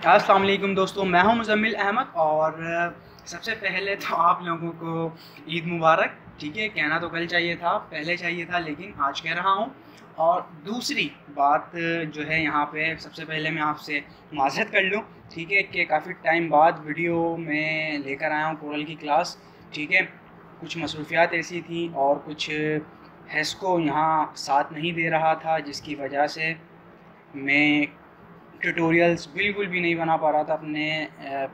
अस्सलाम वालेकुम दोस्तों, मैं हूं मुज़म्मिल अहमद और सबसे पहले तो आप लोगों को ईद मुबारक। ठीक है, कहना तो कल चाहिए था, पहले चाहिए था, लेकिन आज कह रहा हूं। और दूसरी बात जो है यहाँ पे, सबसे पहले मैं आपसे माज़रत कर लूँ, ठीक है, कि काफ़ी टाइम बाद वीडियो में लेकर आया हूँ कोरल की क्लास। ठीक है, कुछ मसरूफियात ऐसी थी और कुछ हेस्को यहाँ साथ नहीं दे रहा था, जिसकी वजह से मैं ट्यूटोरियल्स बिल्कुल भी नहीं बना पा रहा था। अपने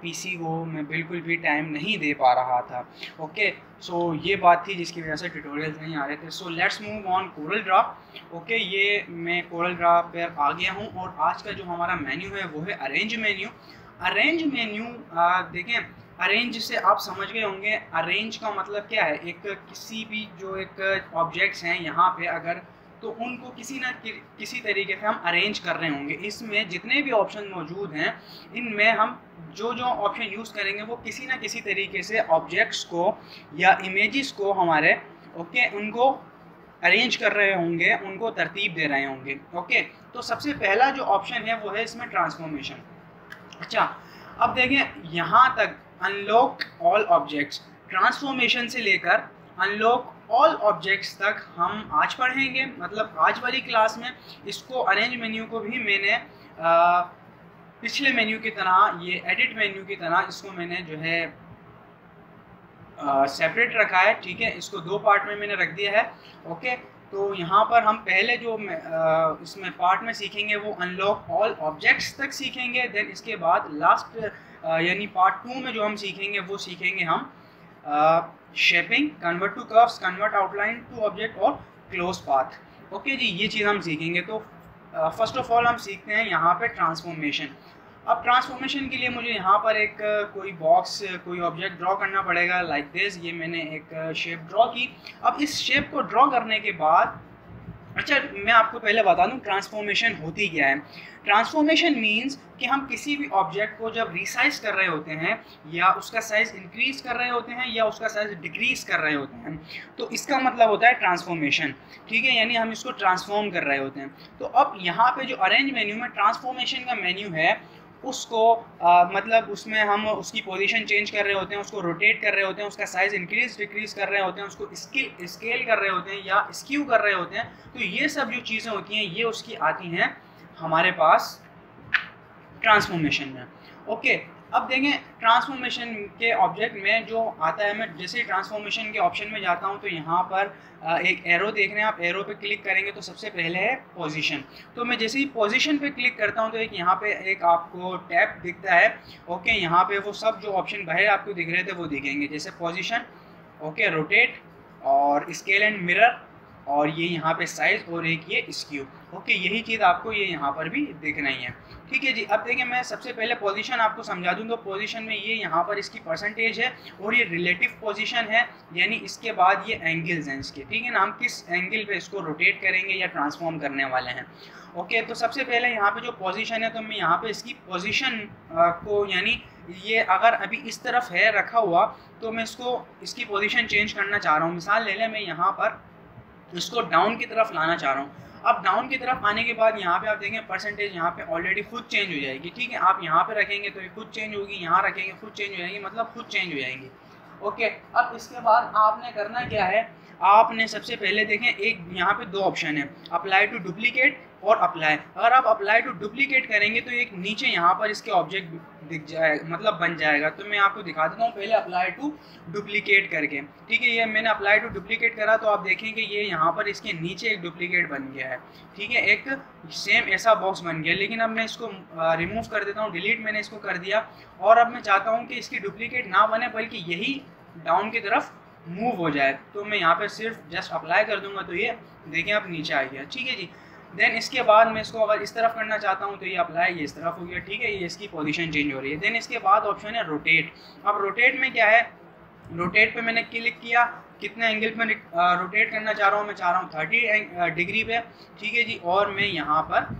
पीसी को मैं बिल्कुल भी टाइम नहीं दे पा रहा था। ओके, सो ये बात थी जिसकी वजह से ट्यूटोरियल्स नहीं आ रहे थे। So let's move on Corel Draw. Okay, ये मैं कोरल ड्रा पर आ गया हूँ और आज का जो हमारा मेन्यू है वो है अरेंज मेन्यू। अरेंज मेन्यू देखें, अरेंज से आप समझ गए होंगे अरेंज का मतलब क्या है। एक किसी भी जो एक ऑब्जेक्ट्स हैं यहाँ पे अगर, तो उनको किसी न किसी तरीके से हम अरेंज कर रहे होंगे। इसमें जितने भी ऑप्शन मौजूद हैं, इनमें हम जो जो ऑप्शन यूज़ करेंगे वो किसी न किसी तरीके से ऑब्जेक्ट्स को या इमेजेस को हमारे उनको अरेंज कर रहे होंगे, उनको तरतीब दे रहे होंगे। ओके, तो सबसे पहला जो ऑप्शन है वो है इसमें ट्रांसफॉर्मेशन। अच्छा, अब देखें यहाँ तक अनलॉक ऑल ऑब्जेक्ट्स, ट्रांसफॉर्मेशन से लेकर अनलॉक ऑल ऑब्जेक्ट्स तक हम आज पढ़ेंगे। मतलब आज वाली क्लास में इसको अरेंज मेन्यू को भी मैंने पिछले मेन्यू की तरह, ये एडिट मेन्यू की तरह इसको मैंने जो है सेपरेट रखा है। ठीक है, इसको दो पार्ट में मैंने रख दिया है। ओके, तो यहाँ पर हम पहले जो इसमें पार्ट में सीखेंगे वो अनलॉक ऑल ऑब्जेक्ट्स तक सीखेंगे। देन इसके बाद लास्ट यानी पार्ट 2 में जो हम सीखेंगे वो सीखेंगे हम shaping, convert to curves, convert outline to object और क्लोज पाथ। ओके जी, ये चीज़ हम सीखेंगे। तो फर्स्ट ऑफ ऑल हम सीखते हैं यहाँ पे ट्रांसफॉर्मेशन। अब ट्रांसफॉर्मेशन के लिए मुझे यहाँ पर एक कोई बॉक्स, कोई ऑब्जेक्ट ड्रॉ करना पड़ेगा लाइक दिस। ये मैंने एक शेप ड्रॉ की। अब इस शेप को ड्रॉ करने के बाद, अच्छा मैं आपको पहले बता दूं ट्रांसफॉर्मेशन होती क्या है। ट्रांसफॉर्मेशन मींस कि हम किसी भी ऑब्जेक्ट को जब रिसाइज कर रहे होते हैं या उसका साइज इंक्रीज कर रहे होते हैं या उसका साइज डिक्रीज कर रहे होते हैं, तो इसका मतलब होता है ट्रांसफॉर्मेशन। ठीक है, यानी हम इसको ट्रांसफॉर्म कर रहे होते हैं। तो अब यहाँ पे जो अरेंज मेन्यू में ट्रांसफॉर्मेशन का मेन्यू है, उसको मतलब उसमें हम उसकी पोजीशन चेंज कर रहे होते हैं, उसको रोटेट कर रहे होते हैं, उसका साइज इंक्रीज डिक्रीज कर रहे होते हैं, उसको स्केल कर रहे होते हैं या स्क्यू कर रहे होते हैं। तो ये सब जो चीज़ें होती हैं ये उसकी आती हैं हमारे पास ट्रांसफॉर्मेशन में। ओके, अब देखें ट्रांसफॉर्मेशन के ऑब्जेक्ट में जो आता है, मैं जैसे ट्रांसफॉर्मेशन के ऑप्शन में जाता हूं तो यहाँ पर एक एरो देख रहे हैं आप, एरो पे क्लिक करेंगे तो सबसे पहले है पोजीशन। तो मैं जैसे ही पोजीशन पे क्लिक करता हूं तो एक यहाँ पे एक आपको टैब दिखता है। ओके, यहाँ पे वो सब जो ऑप्शन बाहर आपको दिख रहे थे वो दिखेंगे, जैसे पोजीशन, ओके, रोटेट और स्केल एंड मिरर, और ये यहाँ पे साइज और एक ये स्क्यू। ओके, यही चीज़ आपको ये यहाँ पर भी दिख रही है। ठीक है जी, अब देखिए मैं सबसे पहले पोजीशन आपको समझा दूँ। तो पोजीशन में ये यहाँ पर इसकी परसेंटेज है और ये रिलेटिव पोजीशन है, यानी इसके बाद ये एंगल्स हैं इसके। ठीक है ना, हम किस एंगल पे इसको रोटेट करेंगे या ट्रांसफॉर्म करने वाले हैं। ओके, तो सबसे पहले यहाँ पे जो पोजीशन है, तो मैं यहाँ पे इसकी पोजीशन को, यानी ये अगर अभी इस तरफ है रखा हुआ, तो मैं इसकी पोजीशन चेंज करना चाह रहा हूँ। मिसाल ले लें, मैं यहाँ पर इसको डाउन की तरफ लाना चाह रहा हूँ। अब डाउन की तरफ आने के बाद यहाँ पे आप देखें परसेंटेज यहाँ पे ऑलरेडी खुद चेंज हो जाएगी। ठीक है, आप यहाँ पे रखेंगे तो ये खुद चेंज होगी, यहाँ रखेंगे खुद चेंज हो जाएगी, मतलब खुद चेंज हो जाएंगी। ओके, अब इसके बाद आपने करना क्या है, आपने सबसे पहले देखें एक यहाँ पे दो ऑप्शन है, अप्लाई टू डुप्लीकेट और अप्लाई। अगर आप अप्लाई टू डुप्लीकेट करेंगे तो एक नीचे यहाँ पर इसके ऑब्जेक्ट दिख जाए, मतलब बन जाएगा। तो मैं आपको दिखा देता हूँ पहले अप्लाई टू डुप्लीकेट करके। ठीक है, ये मैंने अप्लाई टू डुप्लीकेट करा तो आप देखेंगे ये यहाँ पर इसके नीचे एक डुप्लीकेट बन गया है। ठीक है, एक सेम ऐसा बॉक्स बन गया। लेकिन अब मैं इसको रिमूव कर देता हूँ, डिलीट मैंने इसको कर दिया। और अब मैं चाहता हूँ कि इसकी डुप्लीकेट ना बने बल्कि यही डाउन की तरफ मूव हो जाए। तो मैं यहाँ पे सिर्फ जस्ट अप्लाई कर दूंगा तो ये देखें अब नीचे आ गया। ठीक है जी, देन इसके बाद मैं इसको अगर इस तरफ करना चाहता हूँ तो ये अप्लाई, ये इस तरफ हो गया। ठीक है, ये इसकी पोजीशन चेंज हो रही है। देन इसके बाद ऑप्शन है रोटेट। अब रोटेट में क्या है, रोटेट पे मैंने क्लिक किया, कितने एंगल में रोटेट करना चाह रहा हूँ, मैं चाह रहा हूँ 30 डिग्री पे। ठीक है जी, और मैं यहाँ पर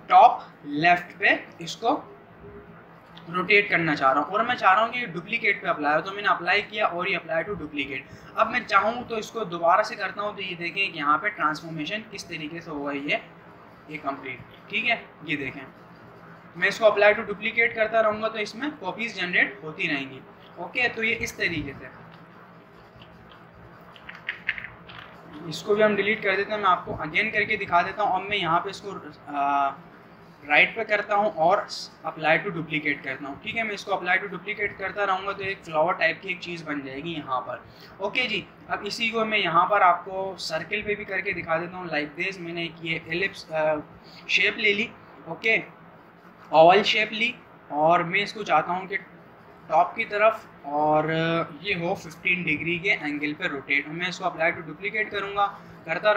टॉप लेफ्ट पे इसको रोटेट करना चाह रहा हूँ और मैं चाह रहा हूँ कि डुप्लीकेट पे अप्लाई हो। तो मैंने अप्लाई किया और ये अप्लाई टू डुप्लीकेट। अब मैं चाहूँ तो इसको दोबारा से करता हूँ तो ये देखें कि यहाँ पे ट्रांसफॉर्मेशन किस तरीके से होगा, ये कंप्लीट। ठीक है, ये देखें मैं इसको अप्लाई टू डुप्लीकेट करता रहूँगा तो इसमें कॉपीज जनरेट होती रहेंगी। ओके, तो ये इस तरीके से, इसको भी हम डिलीट कर देते हैं। मैं आपको अगेन करके दिखा देता हूँ। अब मैं यहाँ पे इसको राइट पे करता हूँ और अप्लाई टू डुप्लीकेट करता हूँ। ठीक है, मैं इसको अप्लाई टू डुप्लीकेट करता रहूँगा तो एक फ्लावर टाइप की एक चीज़ बन जाएगी यहाँ पर। ओके जी, अब इसी को मैं यहाँ पर आपको सर्किल पे भी करके दिखा देता हूँ। लाइक दिस, मैंने ये एलिप्स शेप ले ली, ओके, ओवल शेप ली, और मैं इसको चाहता हूँ कि टॉप की तरफ और ये हो 15 डिग्री के एंगल पे रोटेट। मैं इसको अप्लाई टू डुप्लीकेट करूँगा, करता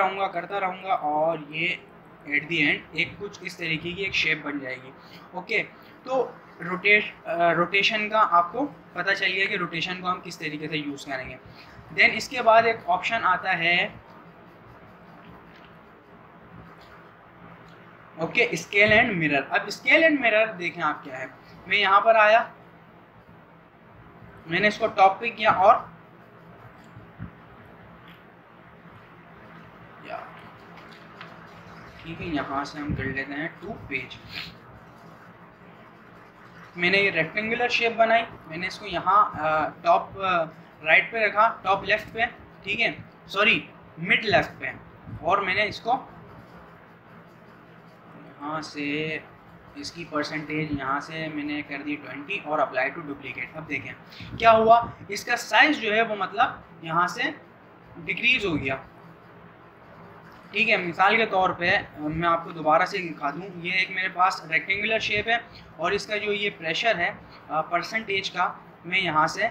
रहूँगा और ये एट दी एंड एक कुछ इस तरीके की एक शेप बन जाएगी। ओके, तो रोटेशन का आपको पता चल गया कि रोटेशन को हम किस तरीके से यूज़ करेंगे। देन इसके बाद एक ऑप्शन आता है, ओके, स्केल एंड मिरर। अब स्केल एंड मिरर देखें आप क्या है। मैं यहाँ पर आया, मैंने इसको टॉप पे किया और ठीक है, यहाँ से हम कर लेते हैं 2 पेज। मैंने ये रेक्टेंगुलर शेप बनाई, मैंने इसको यहाँ टॉप राइट पे रखा, टॉप लेफ्ट पे, ठीक है, सॉरी मिड लेफ्ट पे, और मैंने इसको यहाँ से इसकी परसेंटेज यहाँ से मैंने कर दी 20 और अप्लाई टू डुप्लीकेट। अब देखें क्या हुआ, इसका साइज जो है वो मतलब यहाँ से डिक्रीज हो गया। ठीक है, मिसाल के तौर पे मैं आपको दोबारा से दिखा दूँ। ये एक मेरे पास रेक्टेंगुलर शेप है और इसका जो ये प्रेशर है परसेंटेज का, मैं यहाँ से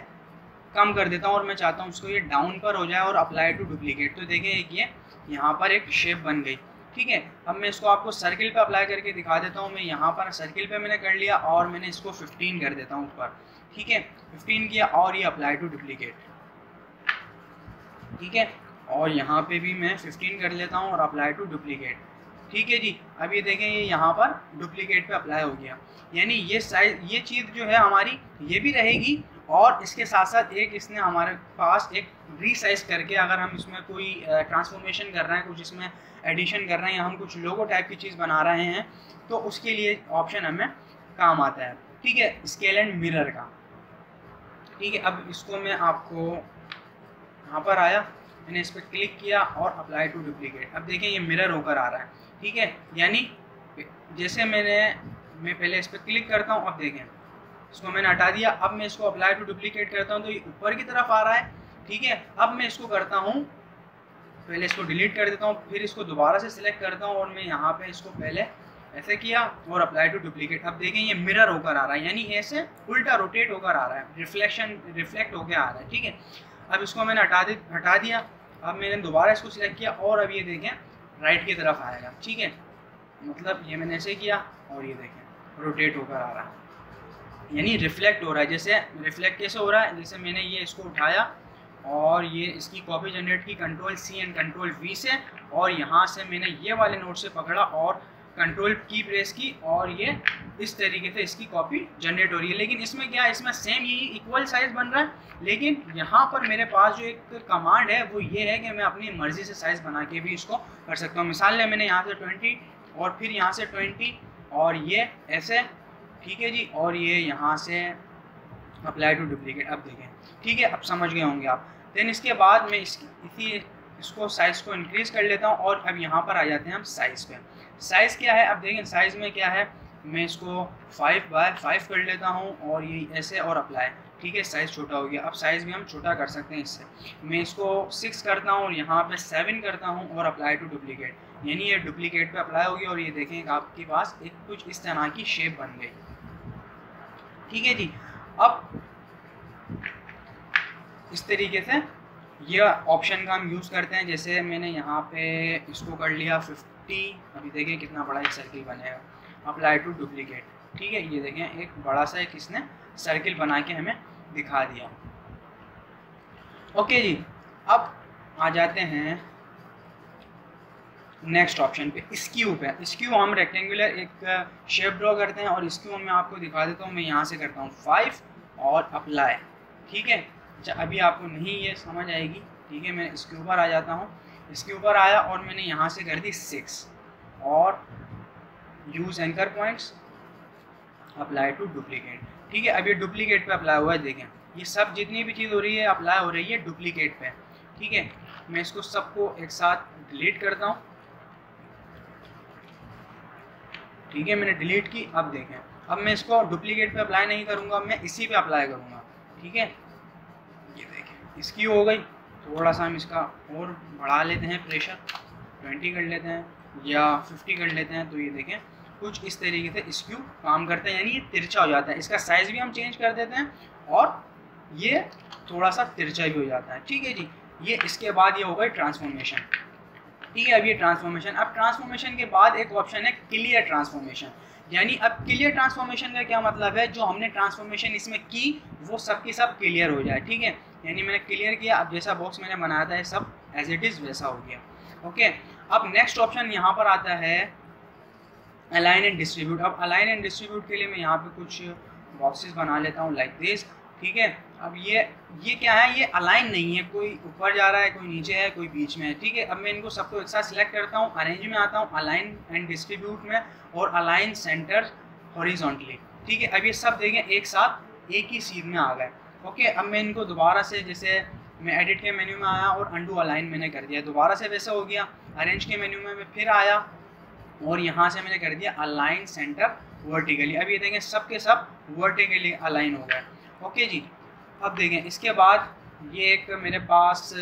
कम कर देता हूँ और मैं चाहता हूँ उसको ये डाउन पर हो जाए और अप्लाई टू डुप्लीकेट। तो देखें एक ये यहाँ पर एक शेप बन गई। ठीक है, अब मैं इसको आपको सर्किल पे अप्लाई करके दिखा देता हूँ। मैं यहाँ पर सर्किल पे मैंने कर लिया और मैंने इसको 15 कर देता हूँ ऊपर। ठीक है, 15 किया और ये अप्लाई टू डुप्लीकेट। ठीक है, और यहाँ पे भी मैं 15 कर लेता हूँ और अप्लाई टू डुप्लीकेट। ठीक है जी, अब ये देखें ये यहाँ पर डुप्लीकेट पे अप्लाई हो गया। यानी ये साइज, ये चीज़ जो है हमारी ये भी रहेगी और इसके साथ साथ एक इसने हमारे पास एक रीसाइज करके, अगर हम इसमें कोई ट्रांसफॉर्मेशन कर रहे हैं, कुछ इसमें एडिशन कर रहे हैं या हम कुछ लोगो टाइप की चीज़ बना रहे हैं, तो उसके लिए ऑप्शन हमें काम आता है। ठीक है, स्केल एंड मिरर का। ठीक है, अब इसको मैं आपको यहाँ पर आया, मैंने इस पर क्लिक किया और अप्लाई टू डुप्लीकेट। अब देखें ये मिरर होकर आ रहा है। ठीक है, यानी जैसे मैं पहले इस पर क्लिक करता हूँ, अब देखें इसको मैंने हटा दिया। अब मैं इसको अप्लाई टू डुप्लीकेट करता हूँ तो ये ऊपर की तरफ आ रहा है। ठीक है, अब मैं इसको करता हूँ, पहले इसको डिलीट कर देता हूँ, फिर इसको दोबारा से सिलेक्ट करता हूँ और मैं यहाँ पे इसको पहले ऐसे किया और अप्लाई टू डुप्लीकेट। अब देखें ये मिरर होकर आ रहा है, यानी ऐसे उल्टा रोटेट होकर आ रहा है, रिफ्लेक्ट होकर आ रहा है। ठीक है, अब इसको मैंने हटा दिया। अब मैंने दोबारा इसको सिलेक्ट किया और अब ये देखें राइट की तरफ आएगा। ठीक है, मतलब ये मैंने ऐसे किया और ये देखें रोटेट होकर आ रहा है, यानी रिफ्लेक्ट हो रहा है। जैसे रिफ्लेक्ट कैसे हो रहा है, जैसे मैंने ये इसको उठाया और ये इसकी कॉपी जनरेट की Ctrl+C एंड Ctrl+V से, और यहाँ से मैंने ये वाले नोट से पकड़ा और कंट्रोल की प्रेस की और ये इस तरीके से इसकी कॉपी जनरेट हो रही है। लेकिन इसमें क्या है, इसमें सेम यही इक्वल साइज बन रहा है, लेकिन यहाँ पर मेरे पास जो एक कमांड है वो ये है कि मैं अपनी मर्ज़ी से साइज़ बना के भी इसको कर सकता हूँ। मिसाल ले मैंने यहाँ से 20 और फिर यहाँ से 20 और ये ऐसे। ठीक है जी, और ये यहाँ से अप्लाई टू डुप्लीकेट। अब देखें, ठीक है, अब समझ गए होंगे आप। देन इसके बाद मैं इसको साइज़ को इंक्रीज़ कर लेता हूँ और अब यहाँ पर आ जाते हैं हम साइज़ पे। साइज़ क्या है, अब देखें साइज़ में क्या है, मैं इसको 5x5 कर लेता हूँ और ये ऐसे और अप्लाई। ठीक है, साइज़ छोटा हो गया। अब साइज़ भी हम छोटा कर सकते हैं इससे। मैं इसको 6 करता हूँ और यहाँ पे 7 करता हूँ और अप्लाई टू डुप्लीकेट, यानी ये डुप्लीकेट पे अप्लाई हो गया और ये देखें आपके पास एक कुछ इस तरह की शेप बन गई। ठीक है जी, अब इस तरीके से ये ऑप्शन का हम यूज़ करते हैं। जैसे मैंने यहाँ पे इसको कर लिया 50, अभी देखें कितना बड़ा एक सर्किल बनेगा, अप्लाई टू डुप्लीकेट। ठीक है, ये देखें एक बड़ा सा एक इसने सर्किल बना के हमें दिखा दिया। ओके जी, अब आ जाते हैं नेक्स्ट ऑप्शन पे, स्क्यू पे। स्क्यू हम रेक्टेंगुलर एक शेप ड्रॉ करते हैं और स्क्यू मैं आपको दिखा देता हूँ। मैं यहाँ से करता हूँ 5 और अप्लाई। ठीक है, अच्छा अभी आपको नहीं ये समझ आएगी। ठीक है, मैं इसके ऊपर आ जाता हूँ, इसके ऊपर आया और मैंने यहाँ से कर दी 6 और use anchor points. Apply to duplicate. ठीक है, अब ये डुप्लीकेट पे अप्लाई हुआ है, देखें ये सब जितनी भी चीज़ हो रही है अप्लाई हो रही है डुप्लीकेट पे। ठीक है, मैं इसको सबको एक साथ डिलीट करता हूँ। ठीक है, मैंने डिलीट की। अब देखें, अब मैं इसको डुप्लीकेट पे अप्लाई नहीं करूँगा, मैं इसी पे अप्लाई करूँगा। ठीक है, ये देखें इसकी हो गई। थोड़ा सा हम इसका और बढ़ा लेते हैं, प्रेशर 20 कर लेते हैं या 50 कर लेते हैं। तो ये देखें कुछ इस तरीके से स्क्यू काम करता है, यानी ये तिरछा हो जाता है। इसका साइज़ भी हम चेंज कर देते हैं और ये थोड़ा सा तिरछा भी हो जाता है। ठीक है जी, ये इसके बाद ये हो गई ट्रांसफॉर्मेशन। ठीक है, अब ये ट्रांसफॉर्मेशन, अब ट्रांसफॉर्मेशन के बाद एक ऑप्शन है क्लियर ट्रांसफॉर्मेशन। यानी अब क्लियर ट्रांसफॉर्मेशन का क्या मतलब है, जो हमने ट्रांसफॉर्मेशन इसमें की वो सब की सब क्लियर हो जाए। ठीक है, यानी मैंने क्लियर किया, अब जैसा बॉक्स मैंने बनाया था ये सब एज इट इज़ वैसा हो गया। ओके, अब नेक्स्ट ऑप्शन यहाँ पर आता है अलाइन एंड डिस्ट्रीब्यूट। अब अलाइन एंड डिस्ट्रीब्यूट के लिए मैं यहाँ पे कुछ बॉक्सेस बना लेता हूँ लाइक दिस। ठीक है, अब ये क्या है, ये अलाइन नहीं है, कोई ऊपर जा रहा है, कोई नीचे है, कोई बीच में है। ठीक है, अब मैं इनको सबको एक साथ सिलेक्ट करता हूँ, अरेंज में आता हूँ, अलाइन एंड डिस्ट्रीब्यूट में, और अलाइन सेंटर हॉरिजॉन्टली। ठीक है, अब ये सब देखें एक साथ एक ही सीध में आ गए। ओके, अब मैं इनको दोबारा से, जैसे मैं एडिट के मेन्यू में आया और अंडू अलाइन मैंने कर दिया, दोबारा से वैसा हो गया। अरेंज के मेन्यू में मैं फिर आया और यहाँ से मैंने कर दिया अलाइन सेंटर वर्टिकली। अब ये देखें सब के सब वर्टिकली अलाइन हो गए। ओके जी, अब देखें इसके बाद ये एक मेरे पास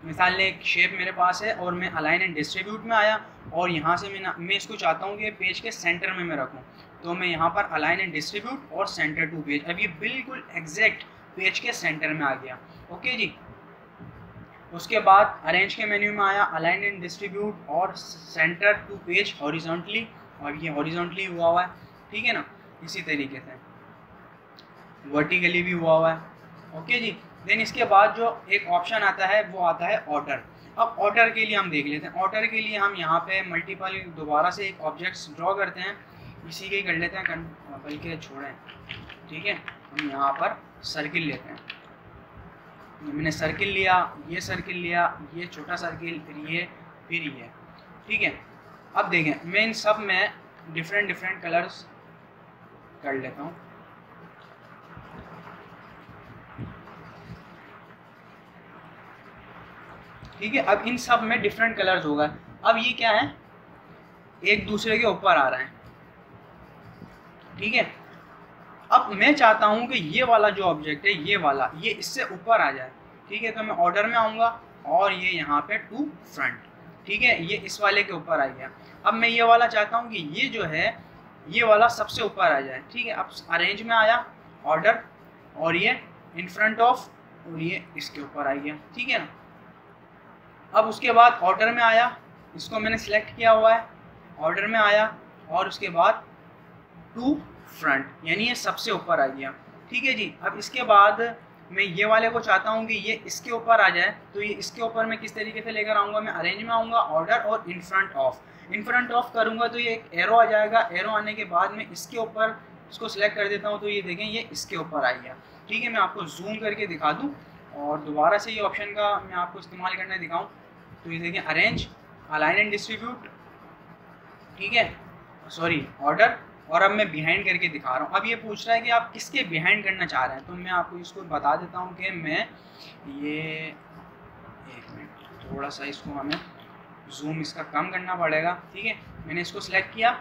मिसाल ने एक शेप मेरे पास है और मैं अलाइन एंड डिस्ट्रीब्यूट में आया और यहाँ से मैं इसको चाहता हूँ कि पेज के सेंटर में मैं रखूँ, तो मैं यहाँ पर अलाइन एंड डिस्ट्रीब्यूट और सेंटर टू पेज। अब ये बिल्कुल एग्जैक्ट पेज के सेंटर में आ गया। ओके जी, उसके बाद अरेंज के मेन्यू में आया, अलाइन एंड डिस्ट्रीब्यूट और सेंटर टू पेज हॉरिजॉन्टली, और ये हॉरिजॉन्टली हुआ है। ठीक है ना, इसी तरीके से वर्टिकली भी हुआ है। ओके जी, देन इसके बाद जो एक ऑप्शन आता है वो आता है ऑर्डर। अब ऑर्डर के लिए हम देख लेते हैं। ऑर्डर के लिए हम यहाँ पे मल्टीपल दोबारा से एक ऑब्जेक्ट्स ड्रॉ करते हैं, इसी के ही कर लेते हैं, बल्कि छोड़ें। ठीक है, हम यहाँ पर सर्किल लेते हैं, मैंने सर्किल लिया, ये सर्किल लिया, ये छोटा सर्किल, फिर ये। ठीक है, अब देखें मैं इन सब में डिफरेंट कलर्स कर लेता हूँ। ठीक है, अब इन सब में डिफरेंट कलर्स होगा। अब ये क्या है, एक दूसरे के ऊपर आ रहे हैं। ठीक है, अब मैं चाहता हूं कि ये वाला जो ऑब्जेक्ट है, ये वाला, ये इससे ऊपर आ जाए। ठीक है, तो मैं ऑर्डर में आऊँगा और ये यहाँ पे टू फ्रंट। ठीक है, ये इस वाले के ऊपर आ गया। अब मैं ये वाला चाहता हूँ कि ये जो है ये वाला सबसे ऊपर आ जाए। ठीक है, अब अरेंज में आया, ऑर्डर, और ये इन फ्रंट ऑफ, और ये इसके ऊपर आ गया। ठीक है ना, अब उसके बाद ऑर्डर में आया, इसको मैंने सिलेक्ट किया हुआ है, ऑर्डर में आया और उसके बाद टू फ्रंट, यानी ये सबसे ऊपर आ गया। ठीक है जी, अब इसके बाद मैं ये वाले को चाहता हूँ कि ये इसके ऊपर आ जाए, तो ये इसके ऊपर मैं किस तरीके से लेकर आऊँगा, मैं अरेंज में आऊँगा, ऑर्डर और in front of. In front of करूँगा तो ये एक एरो आ जाएगा, एरो आने के बाद मैं इसके ऊपर इसको सिलेक्ट कर देता हूँ, तो ये देखें ये इसके ऊपर आ गया। ठीक है, मैं आपको जूम करके दिखा दूँ और दोबारा से ये ऑप्शन का मैं आपको इस्तेमाल करने दिखाऊँ, तो ये देखें अरेंज, अलाइन एंड डिस्ट्रीब्यूट, ठीक है, सॉरी ऑर्डर, और अब मैं बिहाइंड करके दिखा रहा हूँ। अब ये पूछ रहा है कि आप किसके बिहाइंड करना चाह रहे हैं, तो मैं आपको इसको बता देता हूँ कि मैं ये, एक मिनट, थोड़ा सा इसको हमें जूम इसका कम करना पड़ेगा। ठीक है, मैंने इसको सिलेक्ट किया,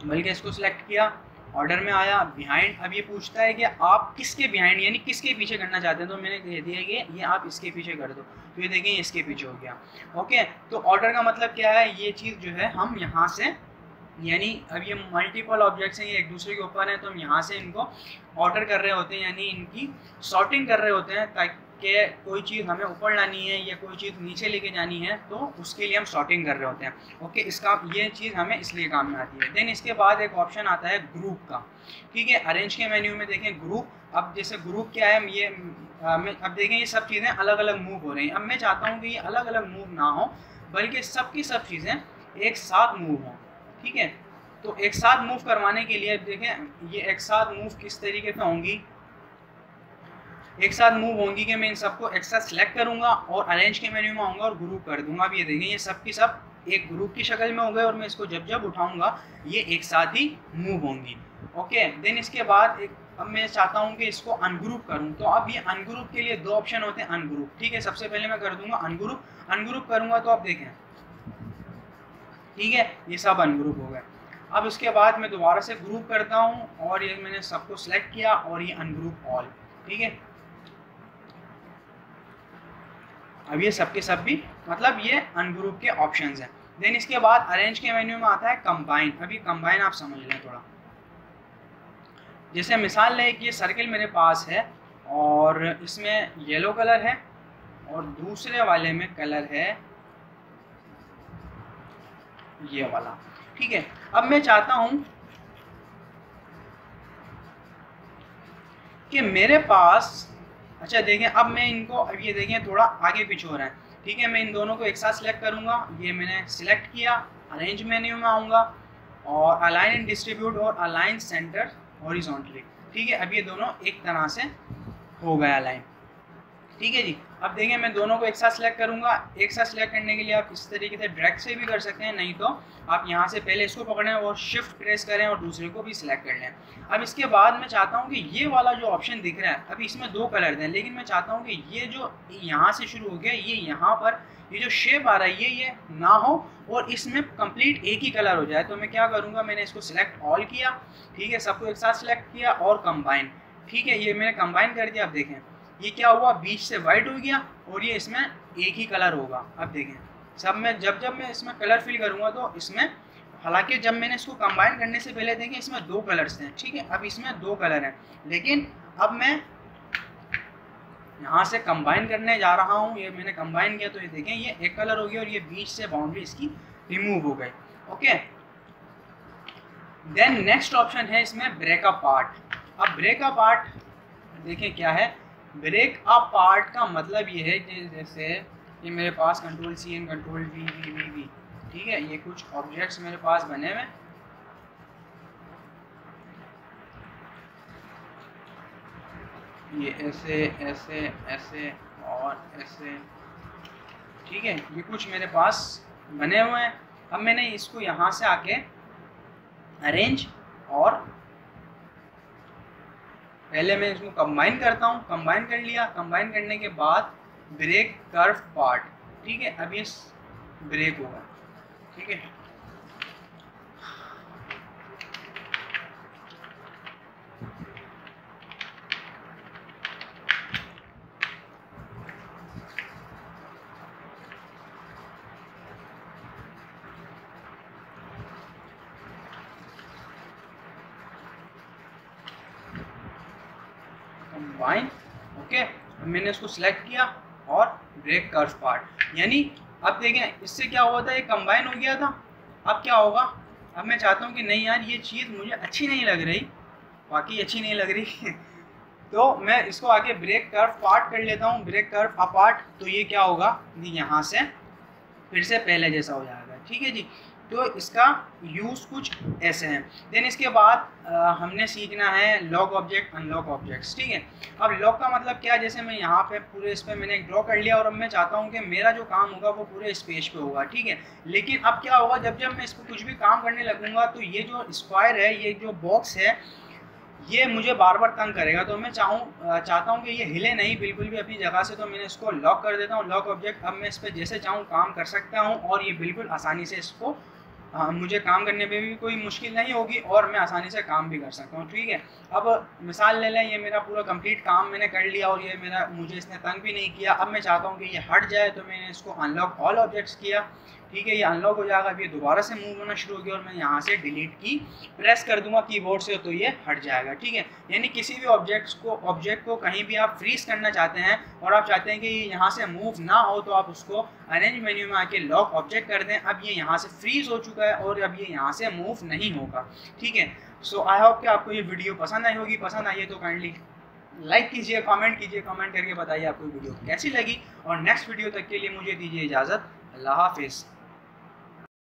बल्कि इसको सिलेक्ट किया, ऑर्डर में आया, बिहाइंड। अब ये पूछता है कि आप किसके बिहाइंड, यानी किसके पीछे करना चाहते हैं, तो मैंने कह दिया कि ये आप इसके पीछे कर दो, तो ये देखें इसके पीछे हो गया। ओके, तो ऑर्डर का मतलब क्या है, ये चीज़ जो है हम यहाँ से, यानी अब ये मल्टीपल ऑब्जेक्ट्स हैं, ये एक दूसरे के ऊपर हैं, तो हम यहाँ से इनको ऑर्डर कर रहे होते हैं, यानी इनकी सॉर्टिंग कर रहे होते हैं, ताकि कोई चीज़ हमें ऊपर लानी है या कोई चीज़ नीचे लेके जानी है, तो उसके लिए हम सॉर्टिंग कर रहे होते हैं। ओके, इसका ये चीज़ हमें इसलिए काम में आती है। देन इसके बाद एक ऑप्शन आता है ग्रुप का। ठीक है, अरेंज के मेन्यू में देखें ग्रुप। अब जैसे ग्रुप क्या है, ये अब देखें ये सब चीज़ें अलग अलग मूव हो रही हैं। अब मैं चाहता हूँ कि ये अलग अलग मूव ना हो, बल्कि सब की सब चीज़ें एक साथ मूव हों। ठीक है, तो एक साथ मूव करवाने के लिए देखें ये एक साथ मूव किस तरीके से होंगी, एक साथ मूव होंगी कि मैं इन सबको एक साथ सिलेक्ट करूंगा और अरेंज के मेन्यू में आऊँगा और ग्रुप कर दूंगा। अब ये देखें ये सब की सब एक ग्रुप की शक्ल में हो गए और मैं इसको जब जब उठाऊंगा ये एक साथ ही मूव होंगी। ओके, देन इसके बाद अब मैं चाहता हूँ कि इसको अनग्रुप करूँ, तो अब ये अनग्रुप के लिए दो ऑप्शन होते हैं अनग्रुप। ठीक है, सबसे पहले मैं कर दूंगा अनग्रुप। अनग्रुप करूँगा तो आप देखें, ठीक है, ये सब अनग्रुप हो गए। अब इसके बाद मैं दोबारा से ग्रुप करता हूँ और ये मैंने सबको सिलेक्ट किया और ये अनग्रुप ऑल। ठीक है, अब ये सब के सब भी मतलब ये अनग्रुप के ऑप्शंस हैं। देन इसके बाद अरेंज के मेन्यू में आता है कंबाइन। अभी कंबाइन आप समझ लें थोड़ा, जैसे मिसाल लें कि ये सर्किल मेरे पास है और इसमें येलो कलर है और दूसरे वाले में कलर है ये वाला। ठीक है, अब मैं चाहता हूं कि मेरे पास, अच्छा देखें, अब मैं इनको, अब ये देखें थोड़ा आगे पीछे हो रहा है। ठीक है, मैं इन दोनों को एक साथ सिलेक्ट करूंगा, ये मैंने सिलेक्ट किया, अरेंज मेन्यू में आऊँगा और अलाइन एंड डिस्ट्रीब्यूट और अलाइन सेंटर हॉरिजॉन्टली। ठीक है, अब ये दोनों एक तरह से हो गया अलाइन। ठीक है जी, अब देखें मैं दोनों को एक साथ सिलेक्ट करूंगा। एक साथ सिलेक्ट करने के लिए आप इस तरीके से ड्रैग से भी कर सकते हैं, नहीं तो आप यहाँ से पहले इसको पकड़ें और शिफ्ट प्रेस करें और दूसरे को भी सिलेक्ट कर लें। अब इसके बाद मैं चाहता हूँ कि ये वाला जो ऑप्शन दिख रहा है, अभी इसमें दो कलर हैं, लेकिन मैं चाहता हूँ कि ये जो यहाँ से शुरू हो गया, ये यहाँ पर ये जो शेप आ रहा है ये ना हो और इसमें कंप्लीट एक ही कलर हो जाए। तो मैं क्या करूँगा, मैंने इसको सिलेक्ट ऑल किया, ठीक है, सबको एक साथ सिलेक्ट किया और कंबाइन। ठीक है, ये मैंने कंबाइन कर दिया। अब देखें ये क्या हुआ, बीच से वाइट हो गया और ये इसमें एक ही कलर होगा। अब देखें सब में जब मैं इसमें कलर फिल करूँगा तो इसमें, हालांकि जब मैंने इसको कंबाइन करने से पहले देखें इसमें दो कलर्स हैं। ठीक है, अब इसमें दो कलर हैं, लेकिन अब मैं यहाँ से कंबाइन करने जा रहा हूँ। ये मैंने कंबाइन किया तो ये देखें ये एक कलर हो गया और ये बीच से बाउंड्री इसकी रिमूव हो गई। ओके, देन नेक्स्ट ऑप्शन है इसमें ब्रेक अ पार्ट। अब ब्रेक अ पार्ट देखें क्या है। ब्रेक अ पार्ट का मतलब ये है कि जैसे ये मेरे पास control C and control V, ठीक है, ये कुछ ऑब्जेक्ट्स मेरे पास बने हुए, ये ऐसे ऐसे ऐसे और ऐसे। ठीक है, ये कुछ मेरे पास बने हुए हैं। अब मैंने इसको यहाँ से आके अरेंज और पहले मैं इसको कंबाइन करता हूँ। कंबाइन कर लिया, कंबाइन करने के बाद ब्रेक कर्व पार्ट। ठीक है, अब ये ब्रेक होगा। ठीक है, कंबाइन। ओके, मैंने इसको सिलेक्ट किया और ब्रेक कर्व पार्ट, यानी अब देखें इससे क्या हुआ था, ये कंबाइन हो गया था। अब क्या होगा, अब मैं चाहता हूँ कि नहीं यार ये चीज़ मुझे अच्छी नहीं लग रही, वाकई अच्छी नहीं लग रही तो मैं इसको आगे ब्रेक कर्व पार्ट कर लेता हूँ, ब्रेक कर्व अपार्ट। तो ये क्या होगा, यहाँ से फिर से पहले जैसा हो जाएगा। ठीक है जी, तो इसका यूज़ कुछ ऐसे हैं। देन इसके बाद हमने सीखना है लॉक ऑब्जेक्ट, अनलॉक ऑब्जेक्ट्स। ठीक है, अब लॉक का मतलब क्या, जैसे मैं यहाँ पे पूरे इस पर मैंने एक ड्रॉ कर लिया और अब मैं चाहता हूँ कि मेरा जो काम होगा वो पूरे स्पेस पे होगा। ठीक है, लेकिन अब क्या होगा, जब मैं इस पर कुछ भी काम करने लगूंगा तो ये जो स्क्वायर है, ये जो बॉक्स है, ये मुझे बार बार तंग करेगा। तो मैं चाहता हूँ कि ये हिले नहीं बिल्कुल भी अपनी जगह से, तो मैंने इसको लॉक कर देता हूँ, लॉक ऑब्जेक्ट। अब मैं इस पर जैसे चाहूँ काम कर सकता हूँ और ये बिल्कुल आसानी से इसको मुझे काम करने में भी कोई मुश्किल नहीं होगी और मैं आसानी से काम भी कर सकता हूँ। ठीक है, अब मिसाल ले लें, ये मेरा पूरा कंप्लीट काम मैंने कर लिया और ये मुझे इसने तंग भी नहीं किया। अब मैं चाहता हूँ कि ये हट जाए, तो मैंने इसको अनलॉक ऑल ऑब्जेक्ट्स किया। ठीक है, ये अनलॉक हो जाएगा। अब ये दोबारा से मूव होना शुरू हो गया और मैं यहाँ से डिलीट की प्रेस कर दूंगा कीबोर्ड से, तो ये हट जाएगा। ठीक है, यानी किसी भी ऑब्जेक्ट को कहीं भी आप फ्रीज करना चाहते हैं और आप चाहते हैं कि ये यहाँ से मूव ना हो, तो आप उसको अरेंज मेन्यू में आके लॉक ऑब्जेक्ट कर दें। अब ये यहाँ से फ्रीज हो चुका है और अब ये यहाँ से मूव नहीं होगा। ठीक है, सो आई होप कि आपको ये वीडियो पसंद आई होगी। पसंद आई है तो काइंडली लाइक कीजिए, कमेंट कीजिए, कमेंट करके बताइए आपको वीडियो कैसी लगी और नेक्स्ट वीडियो तक के लिए मुझे दीजिए इजाज़त। अल्लाह हाफिज़।